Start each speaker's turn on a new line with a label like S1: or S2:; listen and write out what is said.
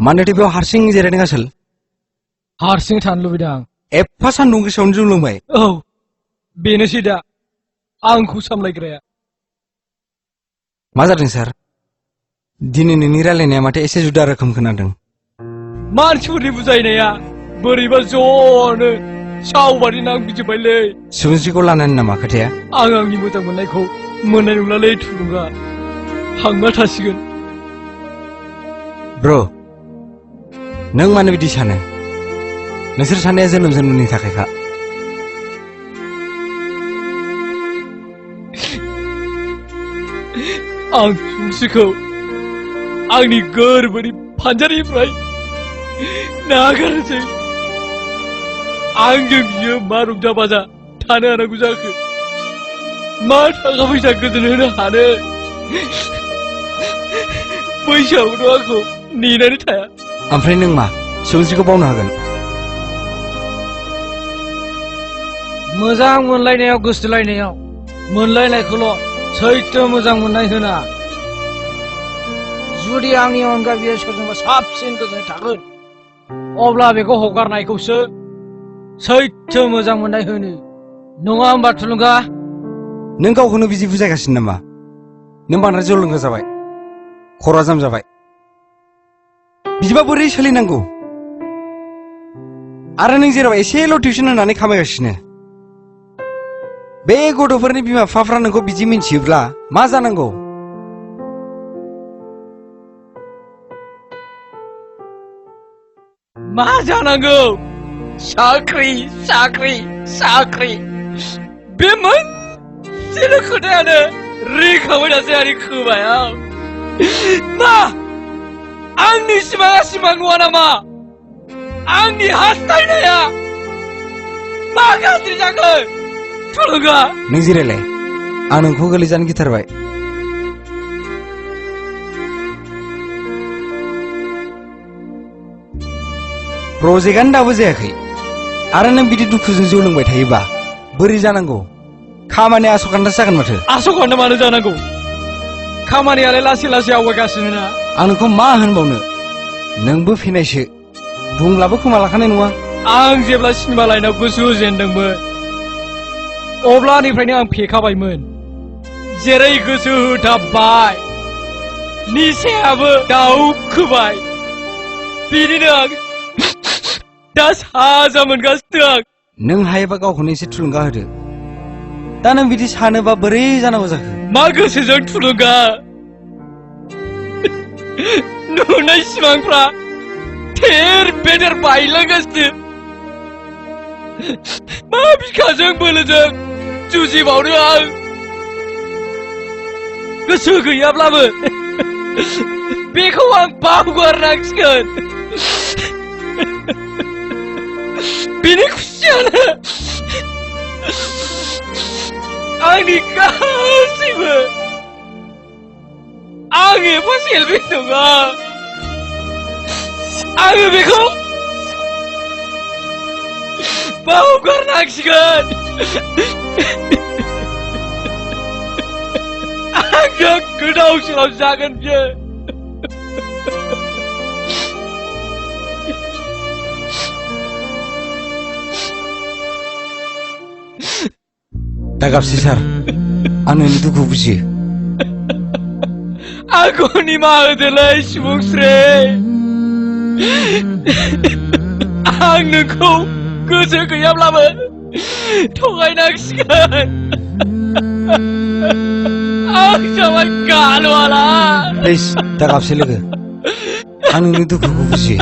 S1: मानोथो बेयाव हारसिं जिरायदों आसोल?
S2: हारसिं थानो लुबैदों आं।
S1: एफा सान्दुं गोसायावनो जौ लोंबाय?
S2: औ, बेनोसै दा आंखौ सामलायग्राया।
S1: मा जादों सार? दिनै नोंनि रायलायनाया माथो एसे जुदा रोखोम खोनादों।
S2: मानसिफोरनि बुजायनाया बोरैबा ज'नो सावबादि नांफिनजोब्बायलै।
S1: सुबुंस्रिखौ लानानै नामा खोथाया?
S2: आं आंनि मोजां मोननायखौ मोननाय नंलालै थुलुंगा। हांमा थासिगोन।
S1: ब्र, नों मानो बिदि सानो? नोंसोर साननाया जोनोम जोनोमनि थाखायखा।
S2: आं सुबुंस्रिखौ आंनि गोरबोनि फानजारिनिफ्राय नागारनोसै। आंजों बियो मा रंजा बाजा थानो हानांगौ जाखो? मा थाखा फैसा गोजोन होनो हानो? बैसोआवनो आंखौ नेनानै थाया।
S1: ओमफ्राय नों मा सुबुंस्रिखौ बावनो हागोन?
S2: मोजां मोनलायनायाव गोसोलायनायाव मोनलायनायखौल' सैथो मोजां मोननाय होना। जुदि आंनि अनगा बियो सोरजोंबा साबसिन गोजोनै थागोन, अब्ला बेखौ हगारनायखौसो सैथो मोजां मोननाय होनो। नङा होमबा थुलुंगा?
S1: नों गावखौनो बिदि बुजायगासिनो नामा? नों बांद्राय जौ लोंग्रा जाबाय, खर'आ जाम जाबाय। बिदिबा बोरै सोलिनांगौ? आरो नों जेराव एसेल' टिउसन होनानै खामायगासिनो, बे गथ'फोरनि बिमा बिफाफ्रा नोंखौ बिदि मिन्थियोब्ला मा जानांगौ?
S2: मा जानांगौ? साख्रि साख्रि साख्रि, बे मोनसेल' खोथायानो रिंखांबाय थासै आंनि खोमायाव। मा आंनि सिमाङा सिमां नङा नामा? आंनि हास्थायनाया मा गाज्रि जागोन थुलुंगा?
S1: नों जिरायलाय, आं नोंखौ गोलैजानो गिथारबाय। प्रजेक्टआनो दाबो जायाखै आरो नों बिदि दुखुजों जौ लोंबाय थायोबा बोरै जानांगौ? खामानिया आस'खान्दासो जागोन माथो।
S2: आस'खान्दा मानो जानांगौ? खामानियालाय लासै लासै आवगायगासिनो ना।
S1: आं नोंखौ मा होनबावनो? नोंबो फैनायसो, बुंब्लाबो खोमा लाखानाय नङा।
S2: आं जेब्ला सिनेमा लाइनाव गोसो होजेनदोंमोन अब्लानिफ्रायनो आं फेखाबायमोन। जेरै गोसो होथाबबाय निसायाबो दावखोबाय। बिदिनो आं दा साजा मोनगासिनो आं।
S1: नों हायोबा गावखौनो एसे थुलुंगा होदो। दा नों बिदि सानोबा बोरै जानांगौ जाखो?
S2: मा गोसोजों थुलुंगा? नुनाय सिमांफ्रा थेर बेदेर बायलांगासिनो। मा बिखाजों बोलोजों जुजिबावनो आं? गोसो गैयाब्लाबो बेखौ आं बावगारनांसिगोन। बिनि खुसियानो आंनि गासैबो। आं एफा सेलफिस नङा। आङो बेखौ बावगारनांसिगोन। आंजों गोदाव सोराव जागोन बियो।
S1: दा गाबसै सार, आं नोंनि दुखु बुजियो।
S2: आंखौ निमाहा होदोलै सुबुंस्रि। आं नोंखौ गोसो गैयाब्लाबो थगायनांसिगोन। आं जाबाय गालुआला।
S1: प्लिज दा गाबसै लोगो, आं नोंनि दुखुखौ बुजियो।